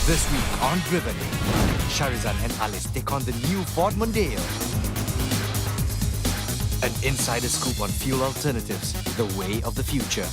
This week on Driven, Sharizan and Alice take on the new Ford Mondeo. An insider scoop on fuel alternatives, the way of the future.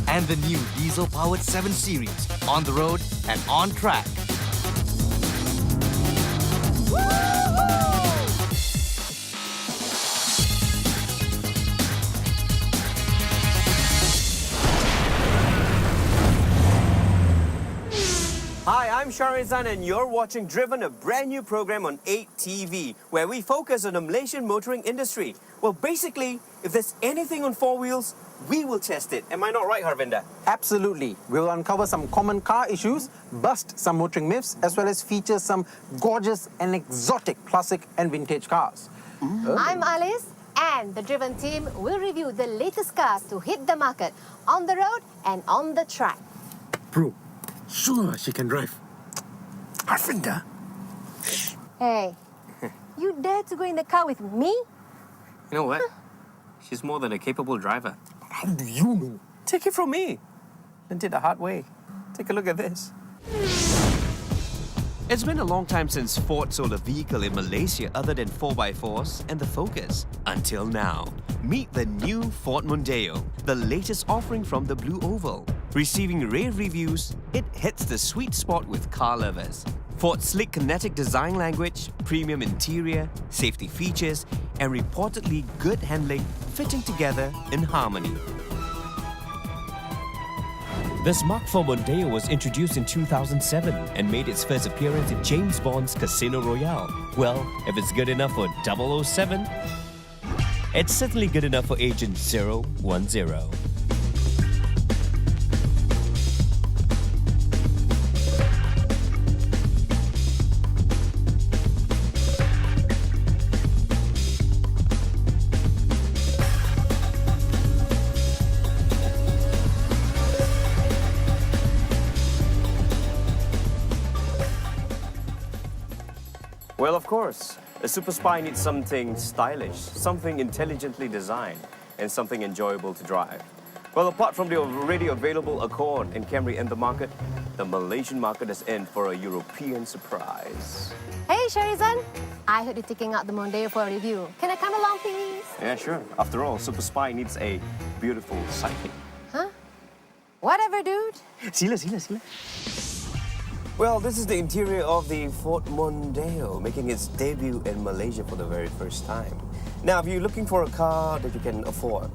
And the new diesel-powered 7 Series, on the road and on track. Hi, I'm Sharizan and you're watching Driven, a brand new program on 8TV, where we focus on the Malaysian motoring industry. Well, basically, if there's anything on 4 wheels, we will test it. Am I not right, Harvinder? Absolutely. We'll uncover some common car issues, bust some motoring myths, as well as feature some gorgeous and exotic classic and vintage cars. I'm Alice, and the Driven team will review the latest cars to hit the market on the road and on the track. Bro, sure she can drive. Harvinder. Hey, you dare to go in the car with me? You know what? She's more than a capable driver. How do you know? Take it from me. Learned it the hard way. Take a look at this. It's been a long time since Ford sold a vehicle in Malaysia other than 4x4s and the Focus. Until now. Meet the new Ford Mondeo, the latest offering from the Blue Oval. Receiving rave reviews, it hits the sweet spot with car lovers. Ford's slick kinetic design language, premium interior, safety features, and reportedly good handling fitting together in harmony. The Mark IV Mondeo was introduced in 2007 and made its first appearance in James Bond's Casino Royale. Well, if it's good enough for 007, it's certainly good enough for Agent 010. Well, of course, a Super Spy needs something stylish, something intelligently designed, and something enjoyable to drive. Well, apart from the already available Accord and Camry in the market, the Malaysian market is in for a European surprise. Hey, Sharizan, I heard you're taking out the Mondeo for a review. Can I come along, please? Yeah, sure. After all, Super Spy needs a beautiful sidekick. Huh? Whatever, dude. Sila. Well, this is the interior of the Ford Mondeo, making its debut in Malaysia for the very first time. Now, if you're looking for a car that you can afford,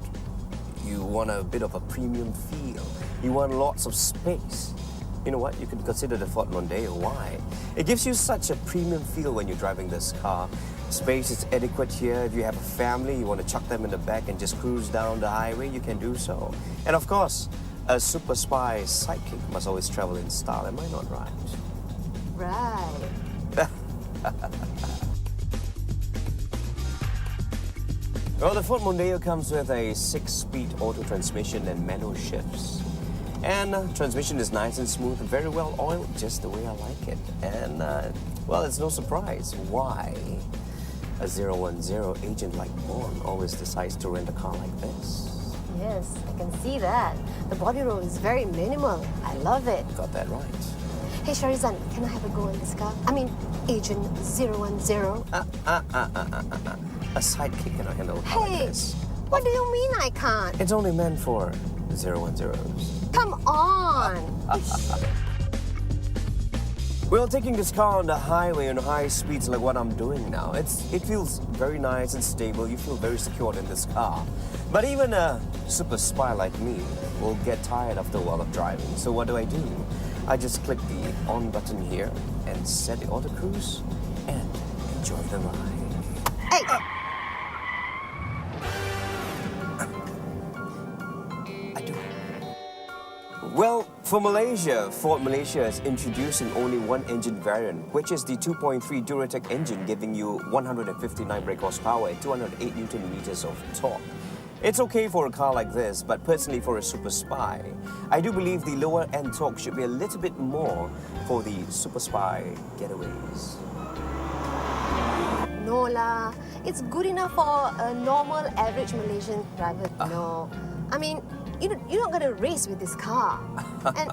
you want a bit of a premium feel, you want lots of space, you know what? You can consider the Ford Mondeo. Why? It gives you such a premium feel when you're driving this car. Space is adequate here. If you have a family, you want to chuck them in the back and just cruise down the highway, you can do so. And of course, a Super Spy sidekick must always travel in style. Am I not right? Right. Well, the Ford Mondeo comes with a 6-speed auto transmission and manual shifts. And transmission is nice and smooth, very well oiled, just the way I like it. And, well, it's no surprise why a 010 agent like Bond always decides to rent a car like this. Yes, I can see that. The body roll is very minimal. I love it. Got that right. Hey, Sharizan, can I have a go in this car? I mean, Agent 010. A sidekick cannot handle a car like Hey, this. what do you mean I can't? It's only meant for 010s. Come on. Well, taking this car on the highway on high speeds like what I'm doing now, it feels very nice and stable. You feel very secure in this car. But even a super spy like me will get tired after a while of driving. So what do? I just click the on button here and set the auto cruise and enjoy the ride. Hey! I do. Well, for Malaysia, Ford Malaysia is introducing only one engine variant, which is the 2.3 Duratec engine, giving you 159 brake horsepower and 208 Newton meters of torque. It's okay for a car like this, but personally for a Super Spy, I do believe the lower end torque should be a little bit more for the Super Spy getaways. No lah. It's good enough for a normal, average Malaysian driver. No. I mean, you're not going to race with this car. And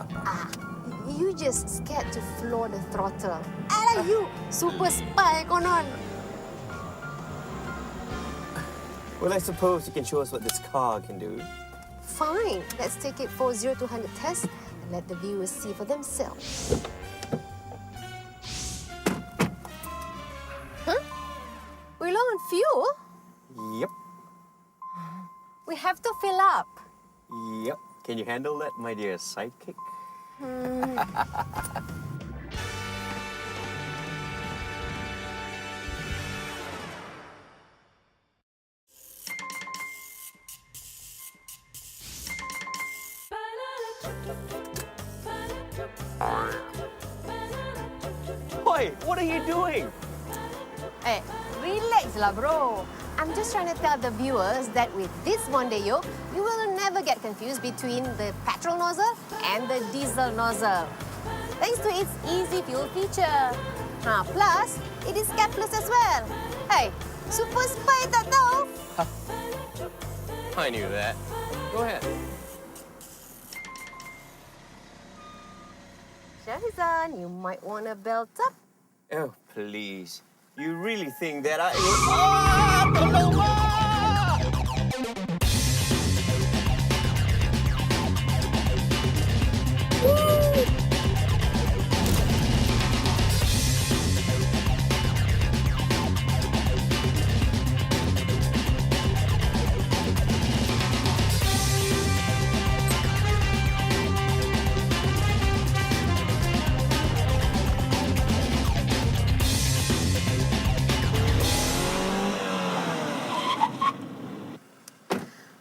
you just scared to floor the throttle? Alah, you super spy konon. Well, I suppose you can show us what this car can do. Fine, let's take it for 0 to 100 test and let the viewers see for themselves. Huh? We're low on fuel? Yep. We have to fill up. Yep. Can you handle that, my dear sidekick? Oi, what are you doing? Hey, relax lah, bro. I'm just trying to tell the viewers that with this Mondeo, you will never get confused between the petrol nozzle and the diesel nozzle. Thanks to its easy fuel feature. Plus, it is capless as well. Hey, super spy tak tahu? I knew that. Go ahead. Shahrizan, you might want to belt up. Oh, please. You really think that I...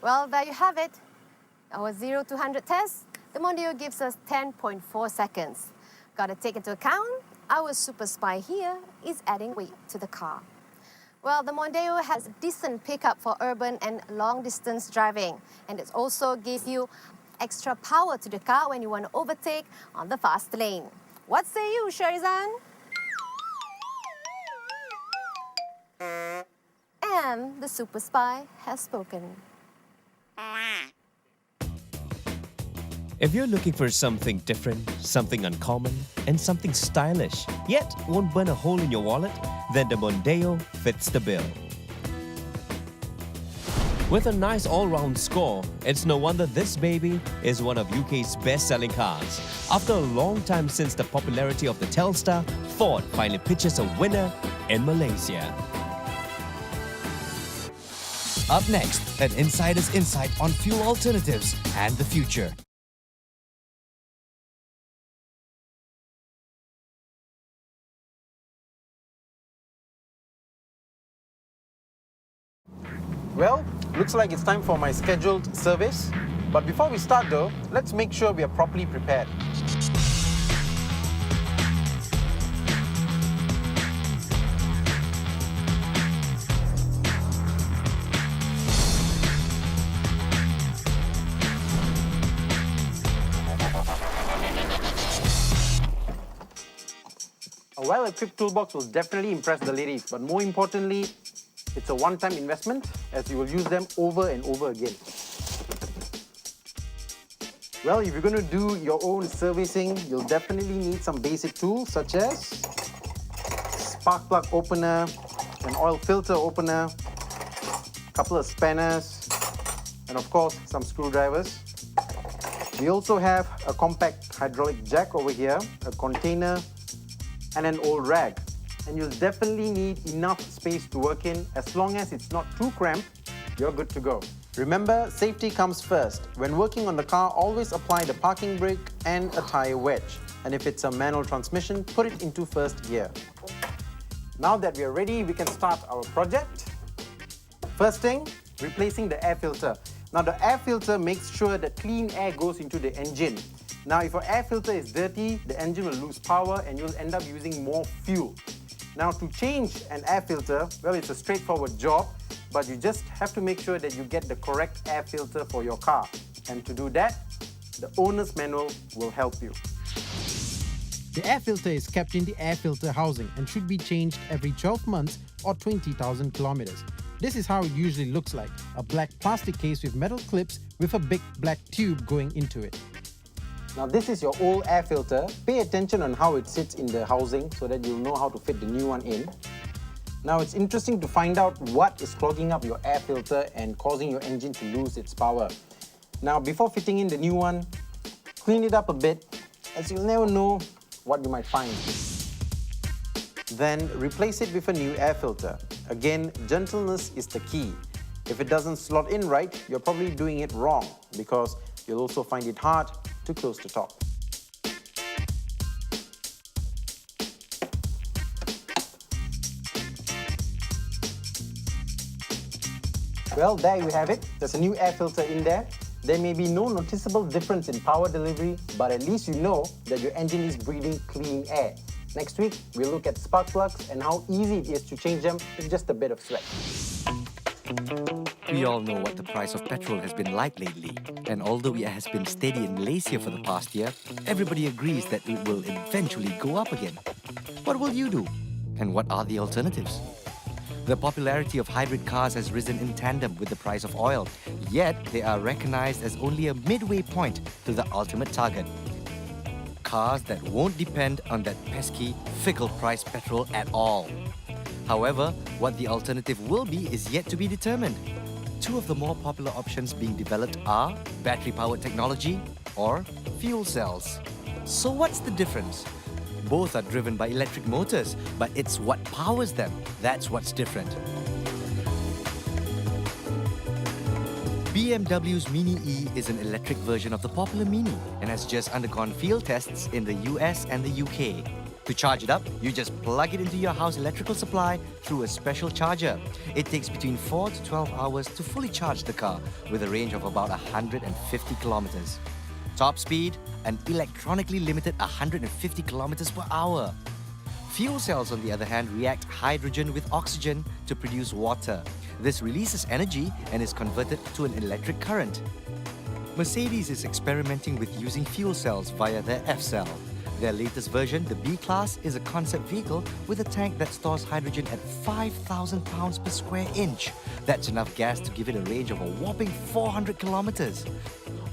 Well, there you have it. Our 0 to 100 test, the Mondeo gives us 10.4 seconds. Gotta take into account, our super spy here is adding weight to the car. Well, the Mondeo has decent pickup for urban and long-distance driving, and it also gives you extra power to the car when you want to overtake on the fast lane. What say you, Shahrizan? And the super spy has spoken. If you're looking for something different, something uncommon, and something stylish, yet won't burn a hole in your wallet, then the Mondeo fits the bill. With a nice all-round score, it's no wonder this baby is one of UK's best-selling cars. After a long time since the popularity of the Telstar, Ford finally pitches a winner in Malaysia. Up next, an insider's insight on fuel alternatives and the future. Well, looks like it's time for my scheduled service. But before we start though, let's make sure we are properly prepared. A well-equipped toolbox will definitely impress the ladies, but more importantly, it's a one-time investment as you will use them over and over again. Well, if you're going to do your own servicing, you'll definitely need some basic tools such as spark plug opener, an oil filter opener, a couple of spanners, and of course, some screwdrivers. We also have a compact hydraulic jack over here, a container, and an old rag. And you'll definitely need enough space to work in. As long as it's not too cramped, you're good to go. Remember, safety comes first. When working on the car, always apply the parking brake and a tire wedge. And if it's a manual transmission, put it into first gear. Now that we are ready, we can start our project. First thing, replacing the air filter. Now the air filter makes sure that clean air goes into the engine. Now if your air filter is dirty, the engine will lose power and you'll end up using more fuel. Now to change an air filter, well, it's a straightforward job, but you just have to make sure that you get the correct air filter for your car. And to do that, the owner's manual will help you. The air filter is kept in the air filter housing and should be changed every 12 months or 20,000 kilometers. This is how it usually looks like, a black plastic case with metal clips with a big black tube going into it. Now this is your old air filter. Pay attention on how it sits in the housing so that you'll know how to fit the new one in. Now it's interesting to find out what is clogging up your air filter and causing your engine to lose its power. Now before fitting in the new one, clean it up a bit, as you'll never know what you might find. Then replace it with a new air filter. Again, gentleness is the key. If it doesn't slot in right, you're probably doing it wrong because you'll also find it hard to close the top. Well, there you have it. There's a new air filter in there. There may be no noticeable difference in power delivery, but at least you know that your engine is breathing clean air. Next week, we'll look at spark plugs and how easy it is to change them with just a bit of sweat. We all know what the price of petrol has been like lately. And although it has been steady in Malaysia for the past year, everybody agrees that it will eventually go up again. What will you do? And what are the alternatives? The popularity of hybrid cars has risen in tandem with the price of oil, yet they are recognized as only a midway point to the ultimate target. Cars that won't depend on that pesky, fickle-priced petrol at all. However, what the alternative will be is yet to be determined. Two of the more popular options being developed are battery-powered technology or fuel cells. So what's the difference? Both are driven by electric motors, but it's what powers them that's what's different. BMW's Mini E is an electric version of the popular Mini and has just undergone field tests in the US and the UK. To charge it up, you just plug it into your house electrical supply through a special charger. It takes between 4 to 12 hours to fully charge the car with a range of about 150 kilometers. Top speed, an electronically limited 150 kilometers per hour. Fuel cells, on the other hand, react hydrogen with oxygen to produce water. This releases energy and is converted to an electric current. Mercedes is experimenting with using fuel cells via their F-Cell. Their latest version, the B-Class, is a concept vehicle with a tank that stores hydrogen at 5,000 pounds per square inch. That's enough gas to give it a range of a whopping 400 kilometers.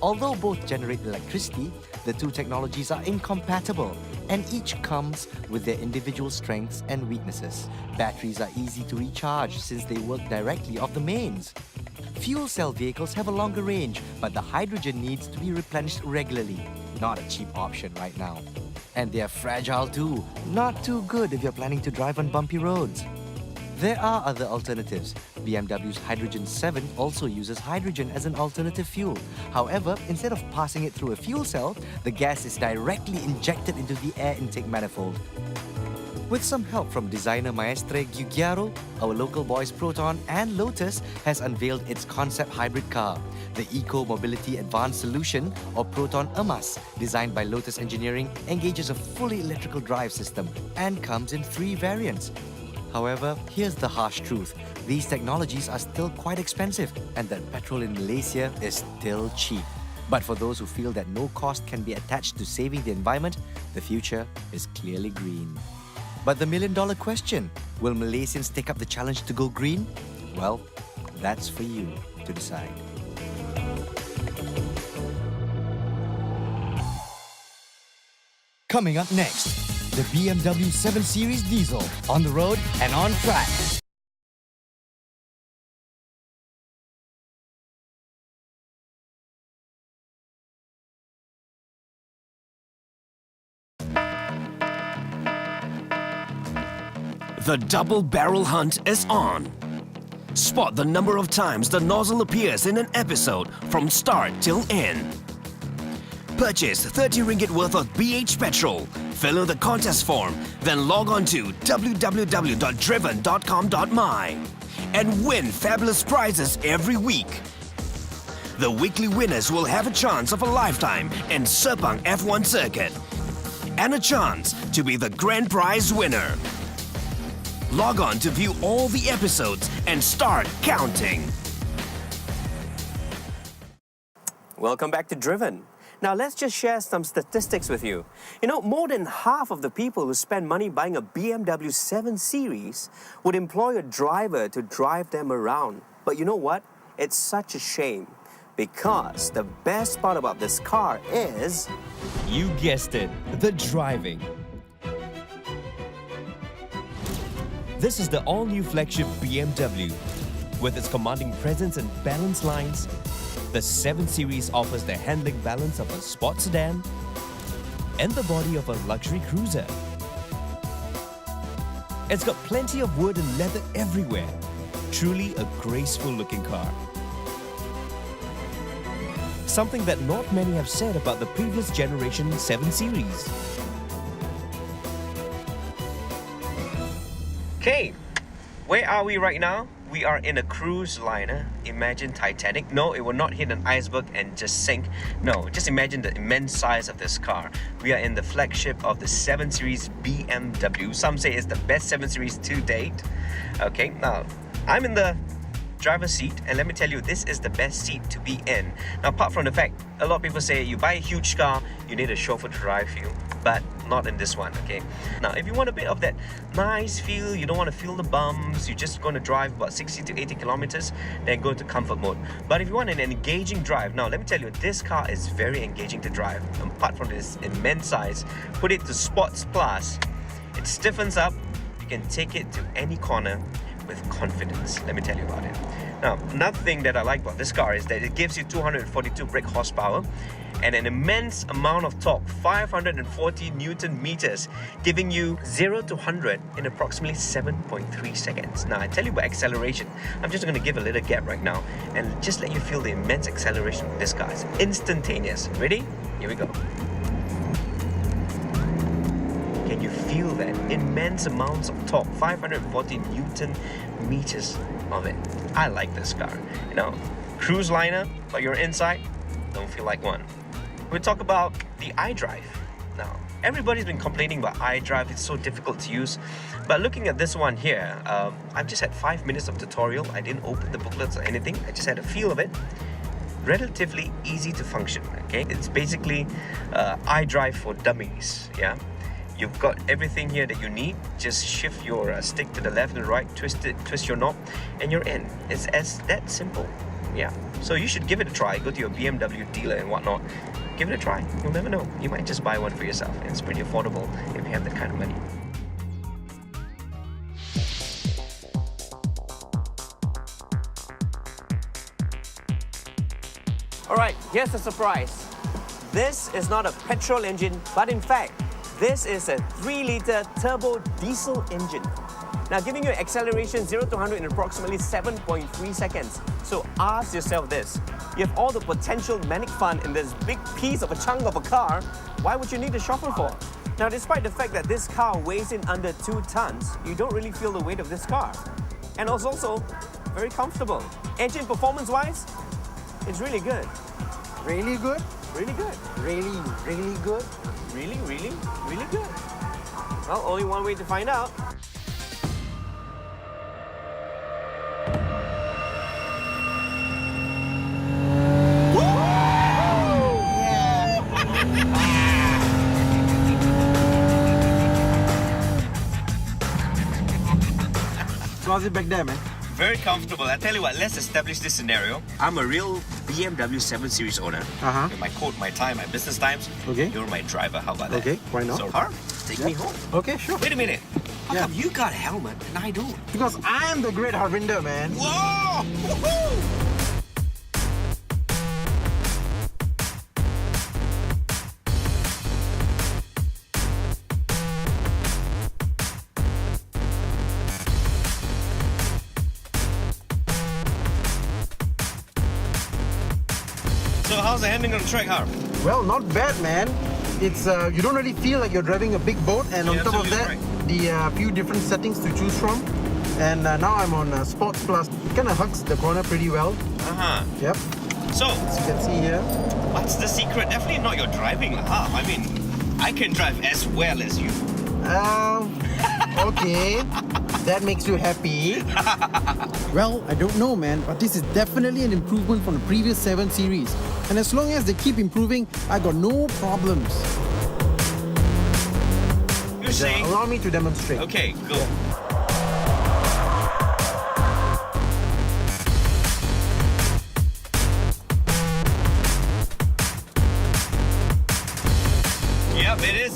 Although both generate electricity, the two technologies are incompatible, and each comes with their individual strengths and weaknesses. Batteries are easy to recharge since they work directly off the mains. Fuel cell vehicles have a longer range, but the hydrogen needs to be replenished regularly. Not a cheap option right now. And they are fragile too. Not too good if you're planning to drive on bumpy roads. There are other alternatives. BMW's Hydrogen 7 also uses hydrogen as an alternative fuel. However, instead of passing it through a fuel cell, the gas is directly injected into the air intake manifold. With some help from designer Maestre Giugiaro, our local boys Proton and Lotus has unveiled its concept hybrid car. The Eco Mobility Advanced Solution, or Proton EMAS, designed by Lotus Engineering, engages a fully electrical drive system and comes in 3 variants. However, here's the harsh truth. These technologies are still quite expensive and that petrol in Malaysia is still cheap. But for those who feel that no cost can be attached to saving the environment, the future is clearly green. But the million-dollar question, will Malaysians take up the challenge to go green? Well, that's for you to decide. Coming up next, the BMW 7 Series Diesel, on the road and on track. The double barrel hunt is on. Spot the number of times the nozzle appears in an episode from start till end. Purchase 30 ringgit worth of BH petrol, fill in the contest form, then log on to www.driven.com.my and win fabulous prizes every week. The weekly winners will have a chance of a lifetime in Sepang F1 circuit and a chance to be the grand prize winner. Log on to view all the episodes and start counting. Welcome back to Driven. Now let's just share some statistics with you. You know, more than half of the people who spend money buying a BMW 7 Series would employ a driver to drive them around. But you know what? It's such a shame. Because the best part about this car is You guessed it, the driving. This is the all-new flagship BMW. With its commanding presence and balanced lines, the 7 Series offers the handling balance of a sports sedan and the body of a luxury cruiser. It's got plenty of wood and leather everywhere. Truly a graceful-looking car. Something that not many have said about the previous generation 7 Series. Okay, where are we right now? We are in a cruise liner. Imagine Titanic. No, it will not hit an iceberg and just sink. No, just imagine the immense size of this car. We are in the flagship of the 7 Series BMW. Some say it's the best 7 Series to date. Okay, now I'm in the driver's seat, and let me tell you, this is the best seat to be in. Now, apart from the fact, a lot of people say you buy a huge car, you need a chauffeur to drive you, but not in this one, okay? Now, if you want a bit of that nice feel, you don't want to feel the bumps, you're just going to drive about 60 to 80 kilometers, then go to comfort mode. But if you want an engaging drive, now let me tell you, this car is very engaging to drive. Apart from this immense size, put it to Sports Plus, it stiffens up, you can take it to any corner with confidence. Let me tell you about it. Now, another thing that I like about this car is that it gives you 242 brake horsepower and an immense amount of torque, 540 Newton meters, giving you 0 to 100 in approximately 7.3 seconds. Now, I tell you about acceleration. I'm just going to give a little gap right now and just let you feel the immense acceleration of this car. It's instantaneous. Ready? Here we go. Can you feel that immense amounts of torque, 540 Newton meters of it? I like this car. You know, cruise liner, but you're inside, don't feel like one. We talk about the iDrive. Now, everybody's been complaining about iDrive, it's so difficult to use. But looking at this one here, I've just had 5 minutes of tutorial. I didn't open the booklets or anything. I just had a feel of it. Relatively easy to function, okay? It's basically iDrive for dummies, yeah? You've got everything here that you need. Just shift your stick to the left and right, twist your knob, and you're in. It's as that simple. Yeah. So you should give it a try. Go to your BMW dealer and whatnot. Give it a try. You'll never know. You might just buy one for yourself. And it's pretty affordable if you have that kind of money. Alright, here's the surprise. This is not a petrol engine, but in fact, this is a 3-litre turbo diesel engine. Now, giving you acceleration 0 to 100 in approximately 7.3 seconds. So ask yourself this. You have all the potential manic fun in this big piece of a chunk of a car. Why would you need a chauffeur for? Now, despite the fact that this car weighs in under 2 tons, you don't really feel the weight of this car. And it's also very comfortable. Engine performance-wise, it's really good. Really good? Really good. Really, really good? Really, really, really good. Well, only one way to find out. So how's it back there, man? Very comfortable. I tell you what, let's establish this scenario. I'm a real BMW 7 Series owner. Uh-huh. With my coat, my tie, my business times. Okay. You're my driver. How about that? Okay, why not? So, car, take me home. Okay, sure. Wait a minute. How Yeah. come you got a helmet and I don't? Because I'm the great Harvinder, man. Whoa! Woohoo! So how's the handling on the track, Harv? Well, not bad, man. It's you don't really feel like you're driving a big boat, and on You're top of that, absolutely the few different settings to choose from. And now I'm on Sports Plus. It kind of hugs the corner pretty well. Uh-huh. Yep, So, as you can see here. what's the secret? Definitely not your driving, Harv. I mean, I can drive as well as you. Okay, that makes you happy. Well, I don't know, man, but this is definitely an improvement from the previous 7 Series. And as long as they keep improving, I got no problems. You're saying... Allow me to demonstrate. Okay, go.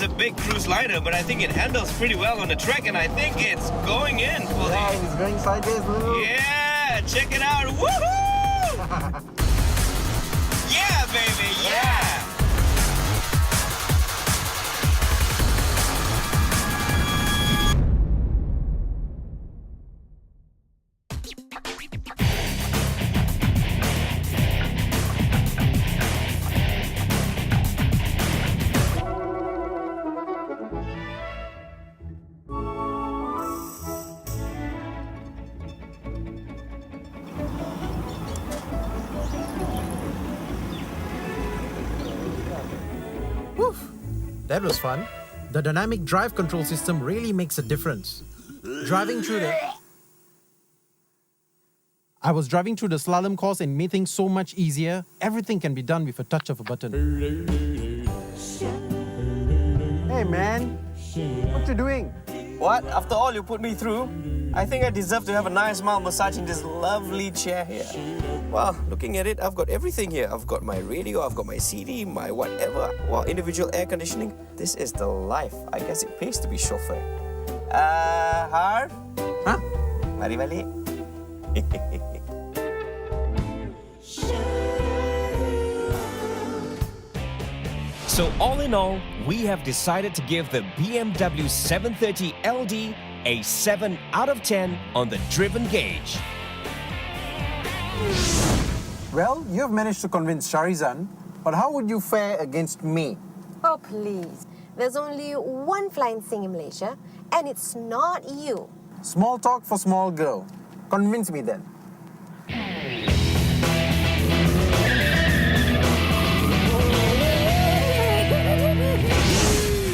a big cruise liner, but I think it handles pretty well on the track, and I think it's going in for Yeah, the... he's going sideways, Lulu. Yeah, check it out. Woohoo! Yeah, baby, yeah! That was fun. The dynamic drive control system really makes a difference. I was driving through the slalom course and made things so much easier. Everything can be done with a touch of a button. Hey, man. What you doing? What? After all you put me through, I think I deserve to have a nice mild massage in this lovely chair here. Well, looking at it, I've got everything here. I've got my radio, I've got my CD, my whatever. Well, individual air conditioning. This is the life. I guess it pays to be chauffeur. Har? Huh? Mari balik. So all in all, we have decided to give the BMW 730 LD a 7 out of 10 on the driven gauge. Well, you have managed to convince Sharizan, but how would you fare against me? Oh, please. There's only one flying thing in Malaysia, and it's not you. Small talk for small girl. Convince me then.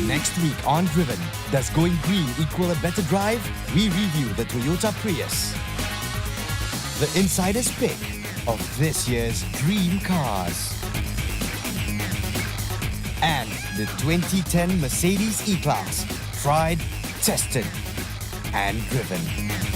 Next week on Driven, does going green equal a better drive? We review the Toyota Prius. The insider's pick of this year's dream cars. And the 2010 Mercedes E-Class, tried, tested, and driven.